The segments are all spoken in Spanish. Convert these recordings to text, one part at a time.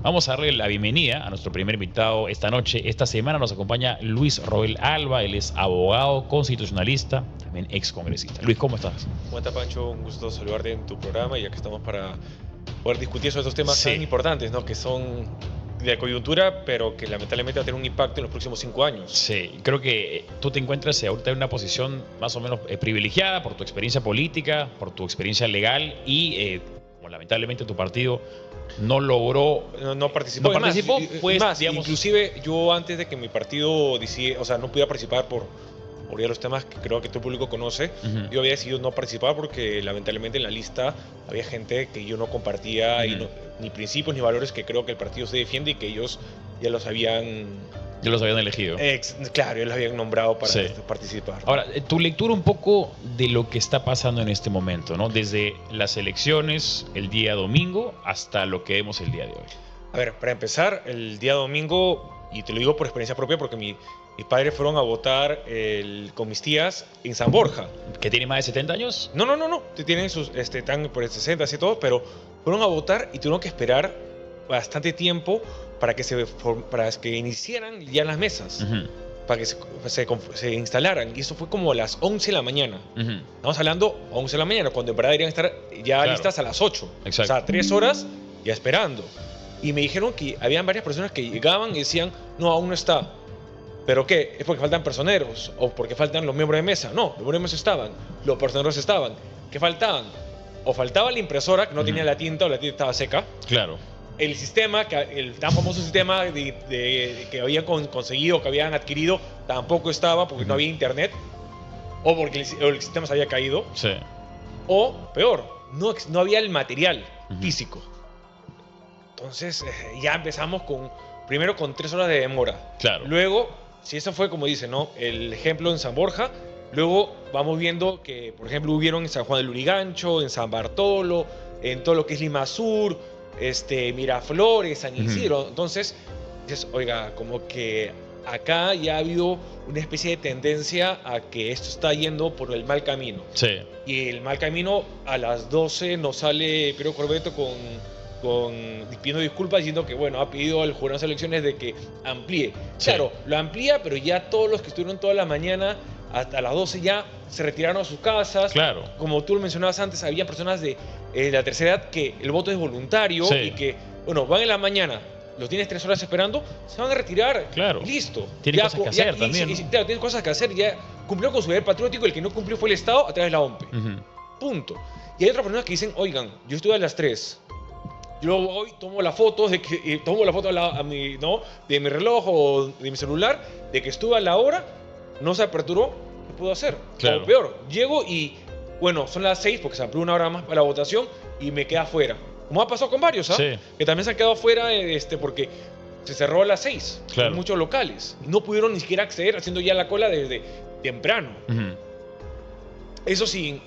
Vamos a darle la bienvenida a nuestro primer invitado esta noche. Esta semana nos acompaña Luis Roel Alba. Él es abogado constitucionalista, también excongresista. Luis, ¿cómo estás? ¿Cómo estás, Pancho? Un gusto saludarte en tu programa, ya que estamos para poder discutir sobre estos temas tan Sí, importantes, ¿no? Que son de coyuntura, pero que lamentablemente va a tener un impacto en los próximos 5 años. sí. Creo que tú te encuentras ahorita en una posición más o menos privilegiada por tu experiencia política, por tu experiencia legal y, como lamentablemente tu partido no logró, No participó. no participó, pues, digamos, Inclusive yo antes de que mi partido decidiera, o sea, no pudiera participar por ya los temas que creo que todo el público conoce, ujú, yo había decidido no participar porque lamentablemente en la lista había gente que yo no compartía y ujú, ni principios ni valores que creo que el partido se defiende y que ellos ya los habían, ya los habían elegido. claro, ya los habían nombrado para Sí. participar, ¿no? Ahora, tu lectura un poco de lo que está pasando en este momento, ¿no? Desde las elecciones el día domingo hasta lo que vemos el día de hoy. A ver, para empezar, el día domingo, y te lo digo por experiencia propia, porque mis padres fueron a votar con mis tías en San Borja. ¿Que tiene más de 70 años? No. Tienen están por el 60, así todo, pero fueron a votar y tuvieron que esperar bastante tiempo para que iniciaran ya las mesas, Ujú, para que se instalaran. Y eso fue como a las 11 de la mañana. ujú, Estamos hablando a 11 de la mañana, cuando en verdad deberían estar ya claro, listas a las 8. exacto. O sea, 3 horas ya esperando. Y me dijeron que habían varias personas que llegaban y decían, no, aún no está. ¿Pero qué? ¿Es porque faltan personeros? ¿O porque faltan los miembros de mesa? No, los miembros de mesa estaban, los personeros estaban. ¿Qué faltaban? O faltaba la impresora, que no tenía Ujú, la tinta o la tinta estaba seca. claro, El sistema, el tan famoso sistema que habían conseguido, que habían adquirido, tampoco estaba porque no ujú, había internet. O porque el sistema se había caído. sí, O peor, no había el material ujú, físico. Entonces ya empezamos primero con 3 horas de demora. claro, Luego, si eso fue como dice, ¿no? El ejemplo en San Borja, luego vamos viendo que, por ejemplo, hubieron en San Juan del Lurigancho, en San Bartolo, en todo lo que es Lima Sur, Miraflores, San ujú, Isidro. Entonces, dices, oiga, como que acá ya ha habido una especie de tendencia a que esto está yendo por el mal camino. sí, Y el mal camino a las 12 nos sale Piero Corbeto pidiendo disculpas diciendo que, bueno, ha pedido al jurado de elecciones de que amplíe. sí, Claro, lo amplía, pero ya todos los que estuvieron toda la mañana hasta las 12 ya se retiraron a sus casas. claro, Como tú lo mencionabas antes, había personas de la tercera edad que el voto es voluntario y sí, que, bueno, van en la mañana, los tienes 3 horas esperando, se van a retirar claro. y listo. Tiene cosas que hacer también, ¿no? Claro, tienen cosas que hacer, ya cumplió con su deber patriótico, el que no cumplió fue el Estado a través de la OMPE. Ujú, Punto. Y hay otras personas que dicen, oigan, yo estuve a las 3. Yo hoy tomo la foto tomo la foto ¿no? De mi reloj o de mi celular de que estuve a la hora, no se aperturó, ¿qué puedo hacer? O claro, peor, llego y bueno, son las 6 porque se amplió una hora más para la votación y me queda afuera. Como ha pasado con varios, ¿ah? sí, Que también se han quedado afuera porque se cerró a las 6 en claro, muchos locales y no pudieron ni siquiera acceder haciendo ya la cola desde temprano. ujú, Eso sin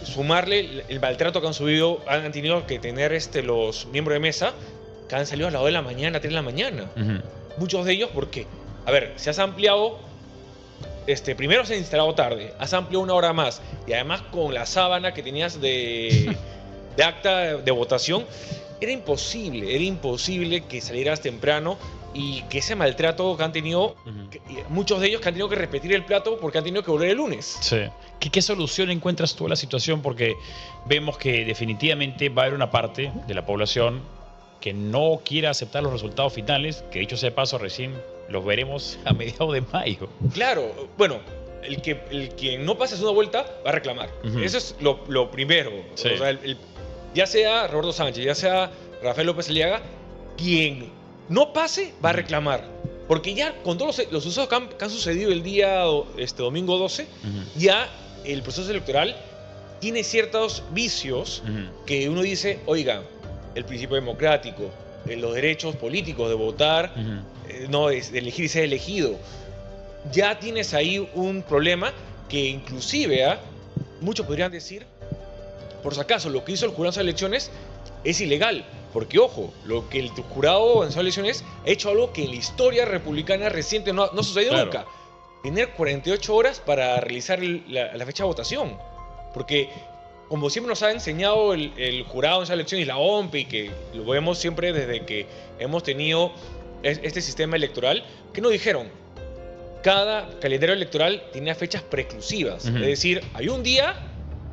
sumarle el maltrato que han tenido que tener los miembros de mesa, que han salido a las 2 de la mañana, 3 de la mañana. ujú, Muchos de ellos, porque, a ver, si has ampliado, primero se ha instalado tarde, has ampliado una hora más, y además con la sábana que tenías de acta de votación, era imposible que salieras temprano y que ese maltrato que han tenido, ujú. muchos de ellos que han tenido que repetir el plato porque han tenido que volver el lunes. Sí. ¿Qué solución encuentras tú a la situación? Porque vemos que definitivamente va a haber una parte de la población que no quiera aceptar los resultados finales, que dicho sea de paso, recién los veremos a mediados de mayo. Claro, bueno, el quien no pase una vuelta va a reclamar. Ujú. Eso es lo primero. Sí. O sea, ya sea Roberto Sánchez, ya sea Rafael López Aliaga, quien no pase va a reclamar. Porque ya con todos los sucesos que han sucedido el día domingo 12, Ujú, ya el proceso electoral tiene ciertos vicios ujú, que uno dice, oiga, el principio democrático, los derechos políticos de votar, ujú. no, de elegir y ser elegido. Ya tienes ahí un problema que inclusive, muchos podrían decir, por si acaso, lo que hizo el jurado de elecciones es ilegal. Porque, ojo, lo que el jurado en elecciones ha hecho algo que en la historia republicana reciente no ha sucedido Claro. nunca. Tener 48 horas para realizar la fecha de votación. Porque como siempre nos ha enseñado el jurado en esa elección y la OMP, y que lo vemos siempre desde que hemos tenido este sistema electoral, que nos dijeron, cada calendario electoral tenía fechas preclusivas. Ujú. Es decir, hay un día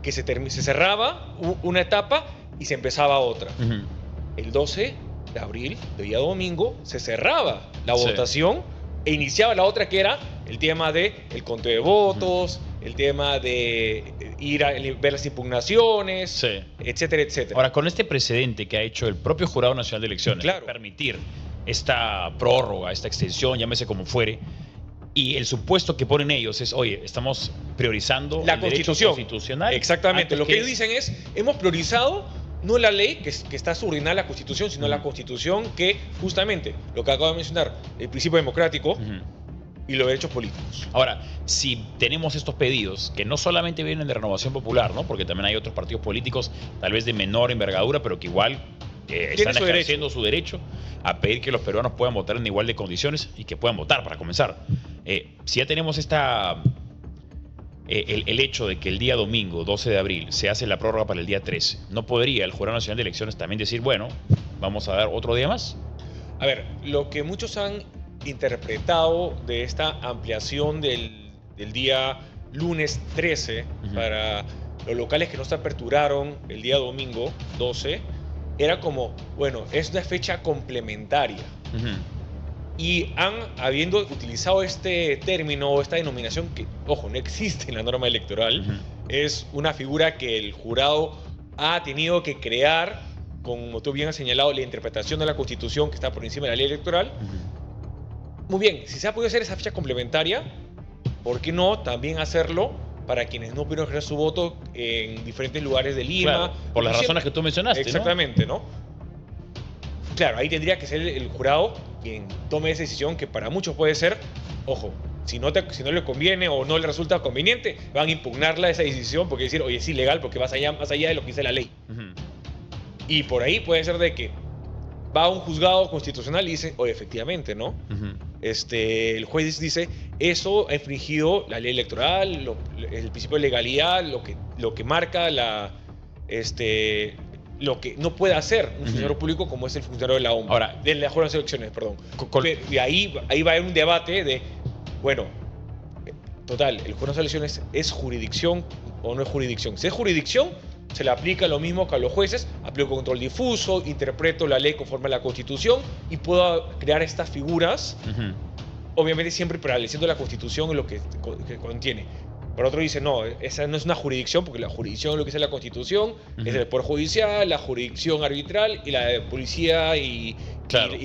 que se cerraba una etapa y se empezaba otra. Ujú. El 12 de abril, de día domingo, se cerraba la Sí. votación e iniciaba la otra, que era el tema del conteo de votos, el tema de ir a ver las impugnaciones, Sí. etcétera, etcétera. Ahora, con este precedente que ha hecho el propio Jurado Nacional de Elecciones, Claro. de permitir esta prórroga, esta extensión, llámese como fuere, y el supuesto que ponen ellos es, oye, estamos priorizando La el derecho Constitución. constitucional. Exactamente. antes Lo que ellos dicen es, hemos priorizado no la ley que está subordinada a la Constitución, sino la Constitución, que justamente, lo que acabo de mencionar, el principio democrático Ujú. y los derechos políticos. Ahora, si tenemos estos pedidos, que no solamente vienen de Renovación Popular, ¿no? Porque también hay otros partidos políticos, tal vez de menor envergadura, pero que igual están su ejerciendo su derecho a pedir que los peruanos puedan votar en igual de condiciones y que puedan votar, para comenzar. Si ya tenemos el hecho de que el día domingo, 12 de abril, se hace la prórroga para el día 13, ¿no podría el Jurado Nacional de Elecciones también decir, bueno, vamos a dar otro día más? A ver, lo que muchos han interpretado de esta ampliación del día lunes 13 para los locales que no se aperturaron el día domingo 12, era como, bueno, es una fecha complementaria. Ujú. Y habiendo utilizado este término, esta denominación que, ojo, no existe en la norma electoral, Ujú. es una figura que el jurado ha tenido que crear, como tú bien has señalado, la interpretación de la Constitución que está por encima de la ley electoral. Ujú. Muy bien, si se ha podido hacer esa fecha complementaria, ¿por qué no también hacerlo para quienes no pudieron ejercer su voto en diferentes lugares de Lima? Claro, por las razones que tú mencionaste, ¿no? Exactamente, ¿no? Claro, ahí tendría que ser el jurado quien tome esa decisión, que para muchos puede ser, ojo, si no le conviene o no le resulta conveniente, van a impugnarla esa decisión porque decir, oye, es ilegal porque vas más allá de lo que dice la ley. Ujú. Y por ahí puede ser de que va a un juzgado constitucional y dice, oye, efectivamente, ¿no? Ujú. El juez dice, eso ha infringido la ley electoral, el principio de legalidad, lo que marca lo que no puede hacer un funcionario público como es el funcionario de la OMP. Ahora, de la Jornada de Elecciones, perdón. Con- Y ahí va a haber un debate de, bueno, total, el Jornada de Elecciones es jurisdicción o no es jurisdicción. Si es jurisdicción, se le aplica lo mismo que a los jueces, aplico control difuso, interpreto la ley conforme a la Constitución y puedo crear estas figuras, Ujú. obviamente siempre prevaleciendo la Constitución y lo que contiene. Por otro dice, no, esa no es una jurisdicción, porque la jurisdicción es lo que dice la Constitución, es el Poder Judicial, la jurisdicción arbitral y la de policía y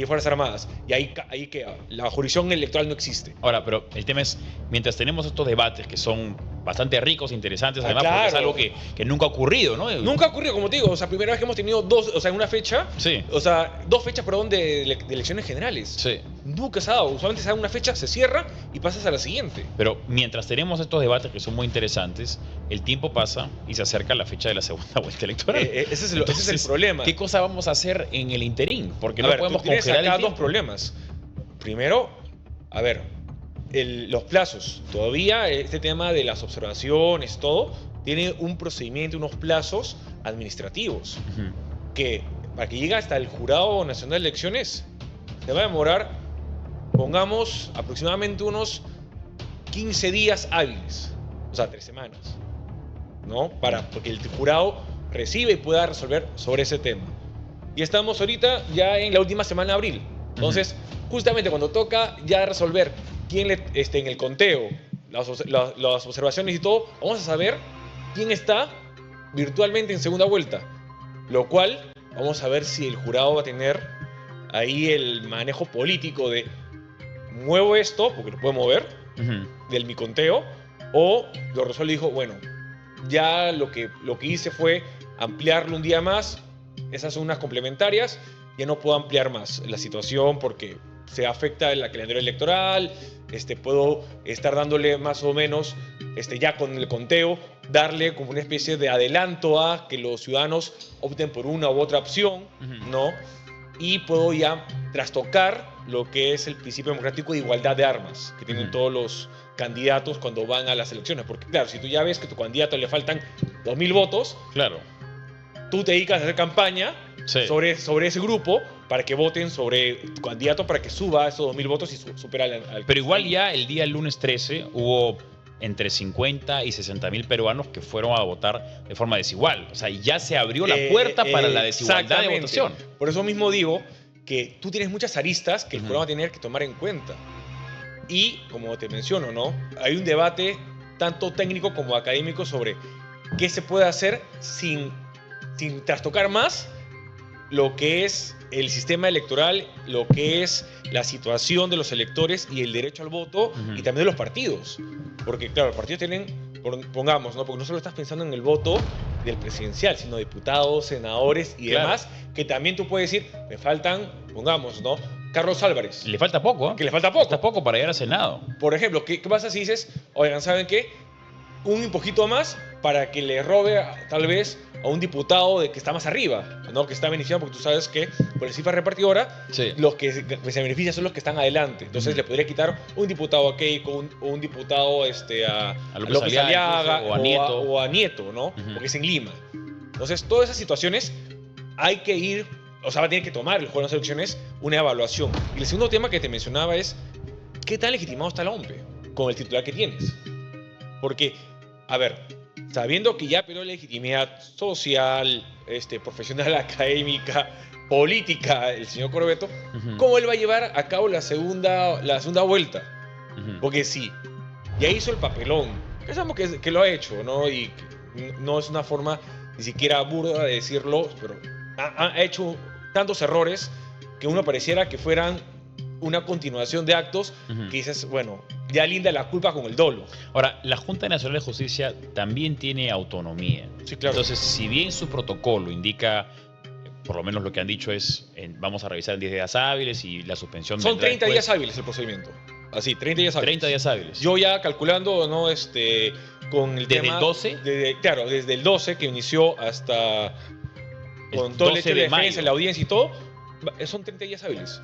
Fuerzas Armadas. Y ahí queda. La jurisdicción electoral no existe. Ahora, pero el tema es, mientras tenemos estos debates que son bastante ricos, interesantes, además, claro. porque es algo que nunca ha ocurrido, ¿no? Nunca ha ocurrido, como te digo, o sea, primera vez que hemos tenido en una fecha, Sí. o sea, dos fechas, perdón, de elecciones generales. Sí. Nunca se ha dado, usualmente se da una fecha, se cierra y pasas a la siguiente. Pero mientras tenemos estos debates que son muy interesantes, el tiempo pasa y se acerca la fecha de la segunda vuelta electoral. Ese es el problema. ¿Qué cosa vamos a hacer en el interín? Porque A no ver, podemos tú tienes congelar acá el dos tiempo. problemas. Primero, a ver, los plazos. Todavía este tema de las observaciones, todo, tiene un procedimiento, unos plazos administrativos Ujú. que para que llegue hasta el Jurado Nacional de Elecciones se va a demorar, pongamos, aproximadamente unos 15 días hábiles, o sea, 3 semanas, ¿no? Porque el jurado recibe y pueda resolver sobre ese tema. Y estamos ahorita ya en la última semana de abril. Entonces, justamente cuando toca ya resolver quién en el conteo, las observaciones y todo, vamos a saber quién está virtualmente en segunda vuelta. Lo cual, vamos a ver si el jurado va a tener ahí el manejo político de muevo esto, porque lo puede mover, Ujú. del mi conteo, o lo resuelve y dijo, bueno, ya lo que hice fue ampliarlo un día más, esas son unas complementarias, ya no puedo ampliar más la situación porque se afecta el calendario electoral, puedo estar dándole más o menos, ya con el conteo, darle como una especie de adelanto a que los ciudadanos opten por una u otra opción, ¿no? Y puedo ya trastocar lo que es el principio democrático de igualdad de armas que tienen todos los candidatos cuando van a las elecciones. Porque claro, si tú ya ves que a tu candidato le faltan 2.000 votos, Claro. tú te dedicas a hacer campaña Sí. sobre ese grupo para que voten sobre tu candidato para que suba esos 2.000 votos y supera al Pero igual ya el día lunes 13 hubo entre 50 y 60.000 peruanos que fueron a votar de forma desigual. O sea, ya se abrió la puerta para la desigualdad de Exactamente. votación. Por eso mismo digo que tú tienes muchas aristas que el Ujú. jurado va a tener que tomar en cuenta. Y, como te menciono, ¿no? Hay un debate tanto técnico como académico sobre qué se puede hacer sin trastocar más lo que es el sistema electoral, lo que es la situación de los electores y el derecho al voto, Ujú. y también de los partidos. Porque, claro, los partidos tienen, pongamos, ¿no? Porque no solo estás pensando en el voto del presidencial, sino diputados, senadores y Claro. demás, que también tú puedes decir, me faltan, pongamos, ¿no? Carlos Álvarez, Le falta poco, ¿eh? que le falta poco. Falta poco para llegar al Senado. Por ejemplo, ¿qué pasa si dices, oigan, ¿saben qué? Un poquito más para que le robe tal vez a un diputado de que está más arriba, ¿no? Que está beneficiado, porque tú sabes que por el cifra repartidora, Sí. los que se benefician son los que están adelante. Entonces Ujú. le podría quitar un diputado a Keiko, un diputado A a López López Aliaga, Aliaga, incluso, o a Nieto. o a Nieto, ¿no? Ujú. Porque es en Lima. Entonces, todas esas situaciones hay que ir, o sea, va a tener que tomar el juego de las elecciones una evaluación. Y el segundo tema que te mencionaba es, ¿qué tan legitimado está la OMP con el titular que tienes? Porque, a ver, sabiendo que ya perdió legitimidad social, profesional, académica, política, el señor Corbeto, Ujú. ¿cómo él va a llevar a cabo la segunda vuelta? Ujú. Porque sí, ya hizo el papelón, que sabemos que lo ha hecho, ¿no? Y que no es una forma ni siquiera burda de decirlo, pero ha hecho tantos errores que uno pareciera que fueran una continuación de actos Ujú. que dices, bueno, ya linda la culpa con el dolo. Ahora, la Junta Nacional de Justicia también tiene autonomía. Sí, claro. Entonces, si bien su protocolo indica, por lo menos lo que han dicho es, vamos a revisar en 10 días hábiles y la suspensión Son vendrá 30 después. días hábiles el procedimiento. Así, 30 días hábiles. 30 días hábiles. Yo ya calculando, ¿no? Con el ¿Desde tema... el 12? Claro, desde el 12 que inició hasta... Con todo el 12 hecho de de la defensa, mayo. la audiencia y todo, son 30 días hábiles.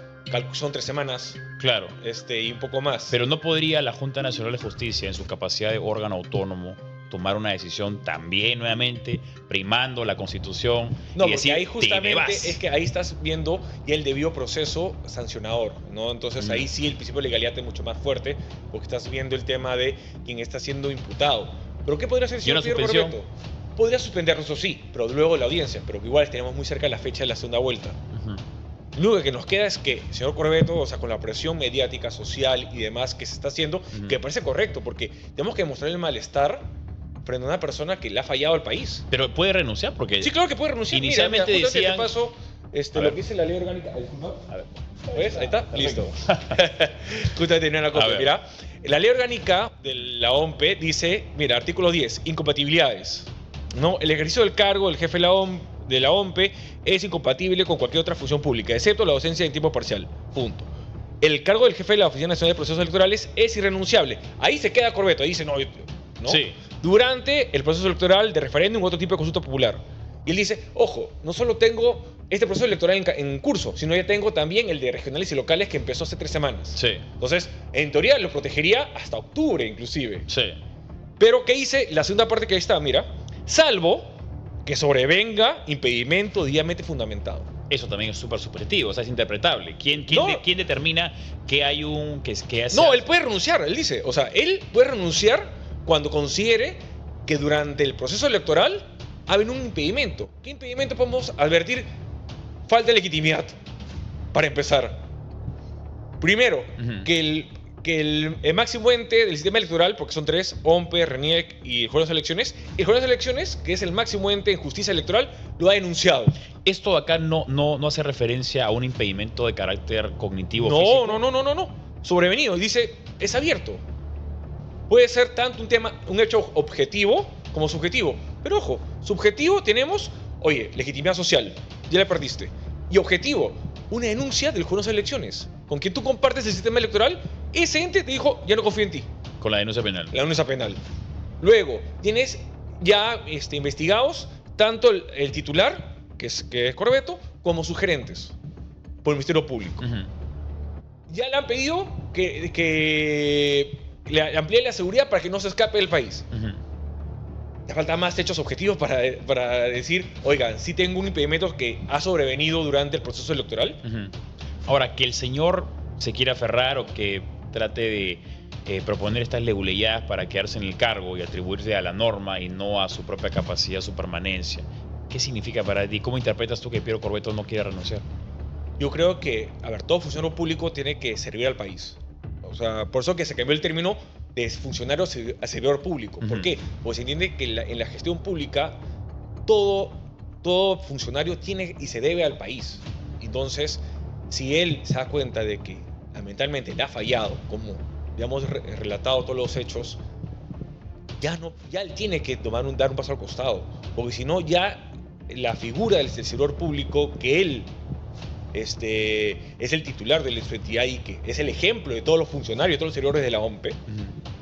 Son 3 semanas Claro. y un poco más. Pero no podría la Junta Nacional de Justicia, en su capacidad de órgano autónomo, tomar una decisión también nuevamente, primando la Constitución No, y porque decir, ahí "Te me justamente vas". es que ahí estás viendo ya el debido proceso sancionador, ¿no? Entonces ahí sí el principio de legalidad es mucho más fuerte, porque estás viendo el tema de quien está siendo imputado. ¿Pero qué podría hacer el ¿Y una señor Pedro suspensión? Corbeto? Podría suspenderlo, eso sí, pero luego la audiencia, pero que igual tenemos muy cerca la fecha de la segunda vuelta. Ujú. Lo único que nos queda es que el señor Corbeto, o sea, con la presión mediática, social y demás que se está haciendo, Ujú. que me parece correcto, porque tenemos que demostrar el malestar frente a una persona que le ha fallado al país. Pero puede renunciar porque Sí, claro que puede renunciar. inicialmente mira, justamente decían... te paso A lo ver. que dice la ley orgánica. A ver. ¿Ves? Ahí está, Perfecto. listo. Justamente tenía una A copia. ver. Mira, la ley orgánica de la OMP dice, mira, artículo 10, incompatibilidades. ¿No? El ejercicio del cargo del jefe de la OMP es incompatible con cualquier otra función pública, excepto la docencia en tiempo parcial. Punto. El cargo del jefe de la Oficina Nacional de Procesos Electorales es irrenunciable. Ahí se queda Corbeto, ahí dice, no, ¿no? Sí. Durante el proceso electoral de referéndum u otro tipo de consulta popular. Y él dice, ojo, no solo tengo este proceso electoral en curso, sino ya tengo también el de regionales y locales que empezó hace 3 semanas. Sí. Entonces, en teoría lo protegería hasta octubre inclusive. Sí. Pero ¿qué dice la segunda parte que ahí está? Mira, salvo que sobrevenga impedimento debidamente fundamentado. Eso también es súper subjetivo, o sea, es interpretable. ¿Quién No. quién determina que hay un... que hace... No, él puede renunciar, él dice. O sea, él puede renunciar cuando considere que durante el proceso electoral ha habido un impedimento. ¿Qué impedimento podemos advertir? Falta de legitimidad, para empezar. Primero, Ujú. que el máximo ente del sistema electoral, porque son 3, OMPE, RENIEC y el Jurado de Elecciones, el Jurado de Elecciones, que es el máximo ente en justicia electoral, lo ha denunciado. Esto acá no hace referencia a un impedimento de carácter cognitivo físico. No. Sobrevenido. Dice, es abierto. Puede ser tanto un hecho objetivo como subjetivo. Pero ojo, subjetivo tenemos, oye, legitimidad social, ya la perdiste. Y objetivo, una denuncia del Jurado de Elecciones, con quien tú compartes el sistema electoral, ese ente te dijo, ya no confío en ti, Con la denuncia penal. la denuncia penal. Luego, tienes ya investigados tanto el titular, que es Corbeto, como sus gerentes, por el Ministerio Público. Ujú. Ya le han pedido que le amplíe la seguridad para que no se escape del país. Ujú. te faltan más hechos objetivos para decir, oigan, sí tengo un impedimento que ha sobrevenido durante el proceso electoral. Ahora, que el señor se quiera aferrar o que trate de proponer estas leguleyadas para quedarse en el cargo y atribuirse a la norma y no a su propia capacidad, su permanencia. ¿Qué significa para ti? ¿Cómo interpretas tú que Piero Corbeto no quiera renunciar? Yo creo que, a ver, todo funcionario público tiene que servir al país. O sea, por eso que se cambió el término de funcionario a servidor público. ¿Por qué? Porque se entiende que en la gestión pública todo funcionario tiene y se debe al país. Entonces, si él se da cuenta de que lamentablemente le ha fallado, como digamos relatado todos los hechos, ya él tiene que dar un paso al costado. Porque si no, ya la figura del servidor público que él es el titular de la entidad y que es el ejemplo de todos los funcionarios, de todos los servidores de la OMPE,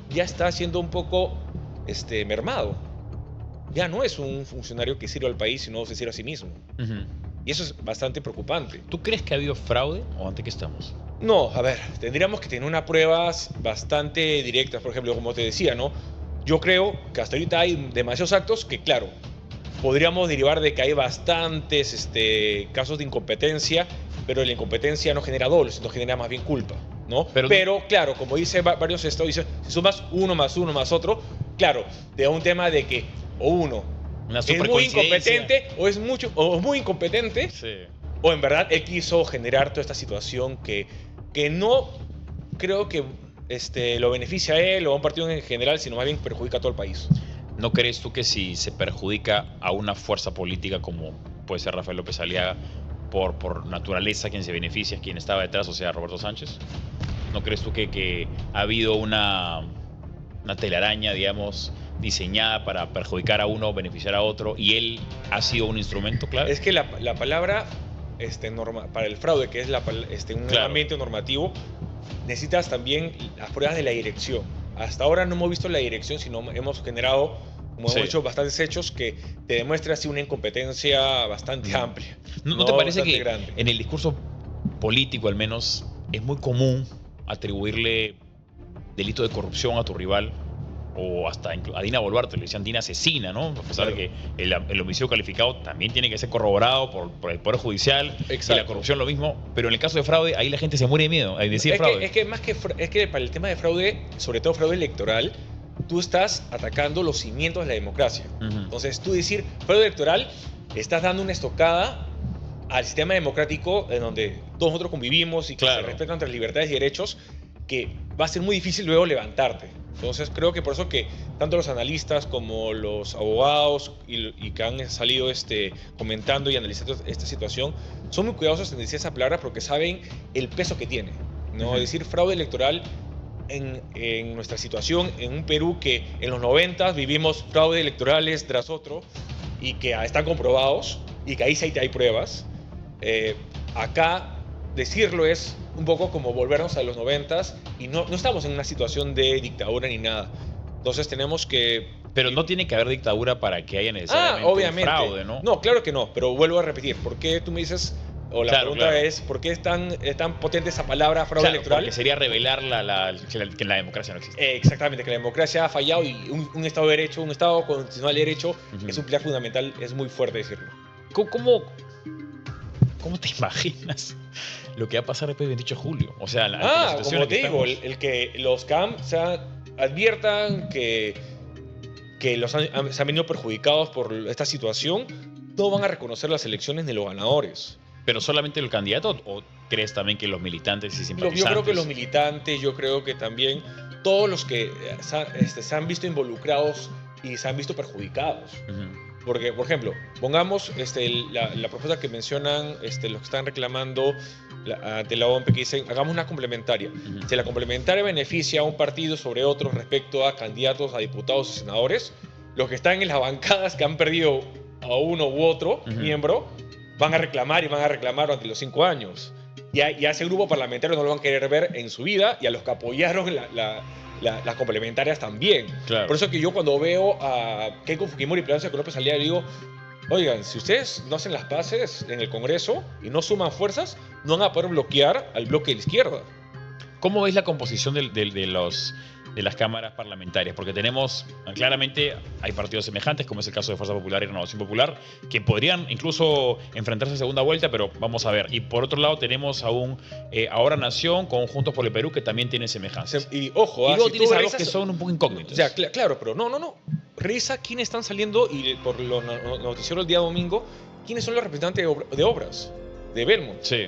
ya está siendo un poco mermado. Ya no es un funcionario que sirve al país, sino se sirve a sí mismo. Y eso es bastante preocupante. ¿Tú crees que ha habido fraude o ante qué estamos? No, a ver, tendríamos que tener unas pruebas bastante directas, por ejemplo, como te decía, ¿no? Yo creo que hasta ahorita hay demasiados actos que, claro, podríamos derivar de que hay bastantes casos de incompetencia, pero la incompetencia no genera dolo, sino genera más bien culpa, ¿no? Pero claro, como dice varios estudios, si sumas uno más otro, claro, te da un tema de que o uno es muy incompetente o es muy incompetente, sí, o en verdad él quiso generar toda esta situación que no creo que lo beneficia a él o a un partido en general, sino más bien perjudica a todo el país. ¿No crees tú que si se perjudica a una fuerza política como puede ser Rafael López Aliaga, por naturaleza quien se beneficia es quien estaba detrás, o sea, Roberto Sánchez? ¿No crees tú que ha habido una telaraña, digamos, diseñada para perjudicar a uno, beneficiar a otro, y él ha sido un instrumento, claro? Es que la palabra para el fraude, que es un Claro. ambiente normativo, necesitas también las pruebas de la dirección. Hasta ahora no hemos visto la dirección, sino hemos generado, como Sí. hemos hecho, bastantes hechos que te demuestran así una incompetencia bastante amplia. ¿No te parece bastante que grande. en el discurso político, al menos, es muy común atribuirle delito de corrupción a tu rival? O hasta a Dina Boluarte le decían Dina asesina, ¿no? A pesar Claro. de que el homicidio calificado también tiene que ser corroborado por el Poder Judicial. Exacto. Y la corrupción lo mismo. Pero en el caso de fraude, ahí la gente se muere de miedo al decir fraude. Es que para el tema de fraude, sobre todo fraude electoral, tú estás atacando los cimientos de la democracia. Entonces, tú decir fraude electoral, estás dando una estocada al sistema democrático en donde todos nosotros convivimos y que se respetan nuestras libertades y derechos, que va a ser muy difícil luego levantarte. Entonces creo que por eso que tanto los analistas como los abogados y que han salido comentando y analizando esta situación son muy cuidadosos en decir esa palabra porque saben el peso que tiene, ¿no? Decir fraude electoral en nuestra situación, en un Perú que en los 90 vivimos fraude electorales tras otro y que están comprobados y que ahí sí hay pruebas. Acá decirlo es un poco como volvernos a los 90s y no estamos en una situación de dictadura ni nada. Entonces tenemos que... Pero no tiene que haber dictadura para que haya necesariamente obviamente. un fraude, ¿no? No, claro que no, pero vuelvo a repetir. ¿Por qué tú me dices, o la Claro, pregunta claro. es, ¿por qué es tan potente esa palabra fraude electoral? Porque sería revelar que la democracia no existe. Exactamente, que la democracia ha fallado y un Estado de Derecho, un Estado constitucional de Derecho es un pilar fundamental, es muy fuerte decirlo. ¿Cómo te imaginas lo que va a pasar después del 28 de julio? O sea, la situación como en la que te digo, estamos. el que los CAM adviertan que se han venido perjudicados por esta situación, todos van a reconocer las elecciones de los ganadores. ¿Pero solamente el candidato o crees también que los militantes y simpatizantes? Yo creo que los militantes, yo creo que también todos los que se han visto involucrados y se han visto perjudicados. Porque, por ejemplo, pongamos la propuesta que mencionan los que están reclamando ante la OMP, que dicen, hagamos una complementaria. Si la complementaria beneficia a un partido sobre otro respecto a candidatos a diputados y senadores, los que están en las bancadas que han perdido a uno u otro miembro, van a reclamar durante los 5 años. Y a ese grupo parlamentario no lo van a querer ver en su vida, y a los que apoyaron las complementarias también. Claro. Por eso que yo cuando veo a Keiko Fujimori peleándose con López Aliaga, digo, oigan, si ustedes no hacen las paces en el Congreso y no suman fuerzas, no van a poder bloquear al bloque de la izquierda. ¿Cómo ves la composición de de las cámaras parlamentarias, porque tenemos, claramente, hay partidos semejantes, como es el caso de Fuerza Popular y Renovación Popular, que podrían incluso enfrentarse a segunda vuelta, pero vamos a ver. Y por otro lado tenemos aún Ahora Nación con Juntos por el Perú, que también tiene semejanzas. Y ojo, Y luego si tienes tú a dos revisas- que son un poco incógnitos. O sea, claro, pero no. Revisa quiénes están saliendo y por los noticieros el día domingo, quiénes son los representantes de obras de Belmont. Sí.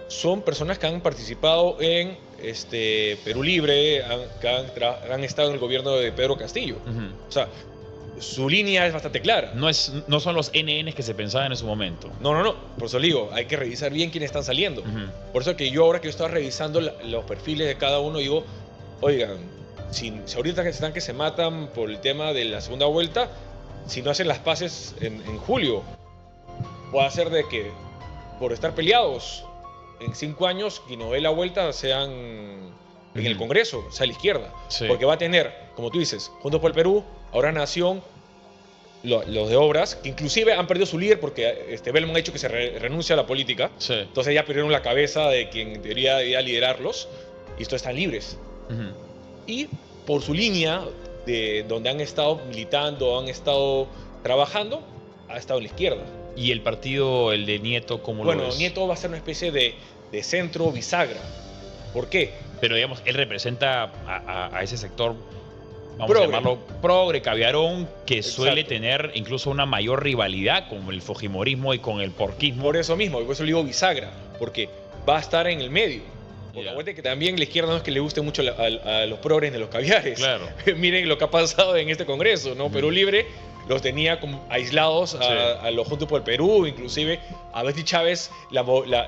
Son personas que han participado en Perú Libre, han estado en el gobierno de Pedro Castillo. Ujú. O sea, su línea es bastante clara. No son los NNs que se pensaban en su momento. No. Por eso le digo, hay que revisar bien quiénes están saliendo. Ujú. Por eso que yo ahora que yo estaba revisando los perfiles de cada uno, digo, oigan, si ahorita están que se matan por el tema de la segunda vuelta, si no hacen las paces en julio, puede ser de que por estar peleados en 5 años, quien no dé la vuelta sean en el Ujú. Congreso, sea la izquierda. Sí. Porque va a tener, como tú dices, Juntos por el Perú, Ahora Nación, los de obras, que inclusive han perdido su líder porque Belmont ha dicho que se renuncia a la política. Sí. Entonces ya perdieron la cabeza de quien debería liderarlos y estos están libres. Ujú. Y por su línea de donde han estado militando, han estado trabajando, ha estado en la izquierda. Y el partido, el de Nieto, ¿cómo lo Bueno, ves? Nieto va a ser una especie de centro bisagra. ¿Por qué? Pero digamos, él representa a ese sector, vamos Progre. a llamarlo progre, caviarón, que suele Exacto. tener incluso una mayor rivalidad con el fujimorismo y con el porquismo. Por eso mismo, por eso le digo bisagra, porque va a estar en el medio. Porque Ya. acuérdate que también la izquierda no es que le guste mucho a los progres de los caviares. Claro. Miren lo que ha pasado en este Congreso, ¿no? Perú Libre los tenía como aislados a los Juntos por el Perú, inclusive a Betty Chávez la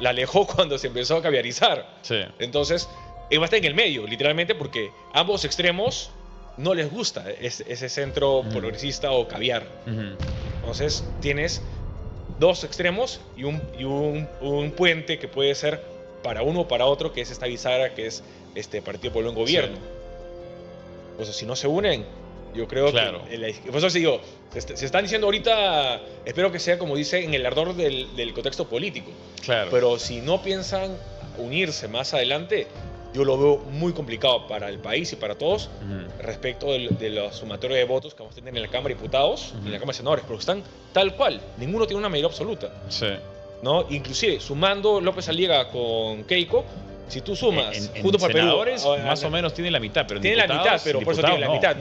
alejó cuando se empezó a caviarizar. Sí. Entonces, él va a estar en el medio, literalmente, porque ambos extremos no les gusta ese centro Ujú. progresista o caviar. Ujú. Entonces, tienes dos extremos y un puente que puede ser para uno o para otro, que es esta bisagra, que es Partido por el Buen Gobierno. O sea, si no se unen, yo creo Claro. que... Por eso sí digo, se están diciendo ahorita, espero que sea como dice, en el ardor del contexto político. Claro. Pero si no piensan unirse más adelante, yo lo veo muy complicado para el país y para todos Ujú. respecto de la sumatoria de votos que vamos a tener en la Cámara de Diputados y Ujú. en la Cámara de Senadores, porque están tal cual, ninguno tiene una mayoría absoluta, Sí. ¿no? Inclusive, sumando López Aliaga con Keiko, si tú sumas En Juntos por el Perú, senadores, más o menos tiene la mitad, pero en tiene la diputados, mitad, pero por eso tiene la diputados, mitad,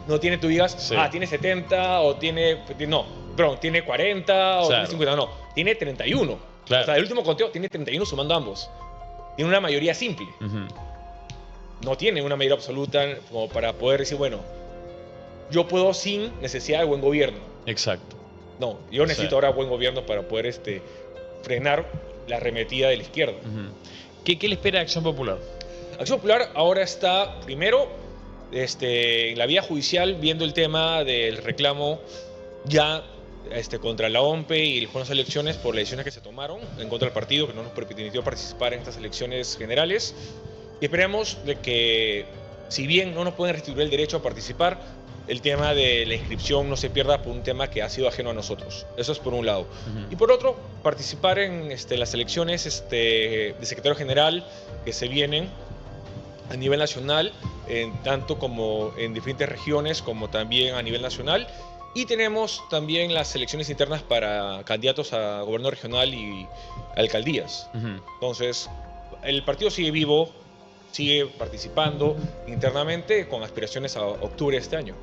no tiene tú digas, Sí. tiene 70 o tiene, no, perdón, tiene 40 o Claro. tiene 50, no, tiene 31. Claro. O sea, el último conteo tiene 31 sumando ambos. Tiene una mayoría simple. no. Ujú. No tiene una mayoría absoluta como para poder decir, bueno, yo puedo sin necesidad de buen gobierno. Exacto. No, yo necesito Sí. ahora buen gobierno para poder frenar la arremetida de la izquierda. Ujú. ¿Qué le espera a Acción Popular? Acción Popular ahora está primero en la vía judicial viendo el tema del reclamo ya contra la OMPE y el Juez de las Elecciones por las decisiones que se tomaron en contra del partido que no nos permitió participar en estas elecciones generales. Y esperemos de que, si bien no nos pueden restituir el derecho a participar, el tema de la inscripción no se pierda por un tema que ha sido ajeno a nosotros. Eso es por un lado. Ujú. Y por otro, participar en las elecciones de secretario general que se vienen a nivel nacional, tanto como en diferentes regiones, como también a nivel nacional. Y tenemos también las elecciones internas para candidatos a gobierno regional y alcaldías. Ujú. Entonces, el partido sigue vivo, sigue participando internamente con aspiraciones a octubre de este año.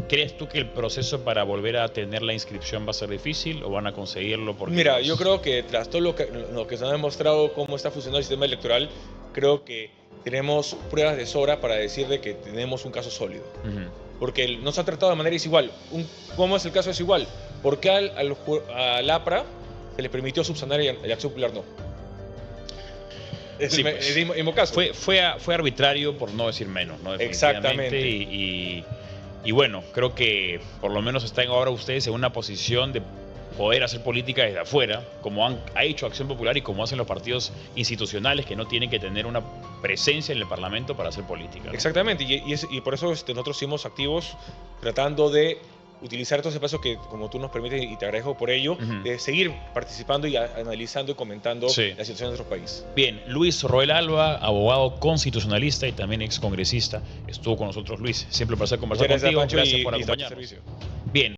¿Crees tú que el proceso para volver a tener la inscripción va a ser difícil o van a conseguirlo? Porque Mira, yo creo que tras todo lo que se ha demostrado cómo está funcionando el sistema electoral, creo que tenemos pruebas de sobra para decir de que tenemos un caso sólido. Ujú. Porque no se ha tratado de manera desigual. ¿Cómo es el caso desigual? ¿Por qué al APRA se le permitió subsanar y a la Acción Popular no? Es Sí, el pues. mismo caso. Fue arbitrario, por no decir menos, ¿no? Exactamente. Y bueno, creo que por lo menos están ahora ustedes en una posición de poder hacer política desde afuera, como ha hecho Acción Popular y como hacen los partidos institucionales que no tienen que tener una presencia en el Parlamento para hacer política, ¿no? Exactamente, y por eso nosotros seguimos activos tratando de utilizar estos espacios que, como tú nos permites, y te agradezco por ello, Ujú. de seguir participando y analizando y comentando Sí. la situación de nuestro país. Bien, Luis Roel Alba, abogado constitucionalista y también ex congresista, estuvo con nosotros. Luis, siempre un placer conversar Muchas gracias, contigo. Pancho, Gracias y por estamos a tu acompañarnos. servicio. Bien.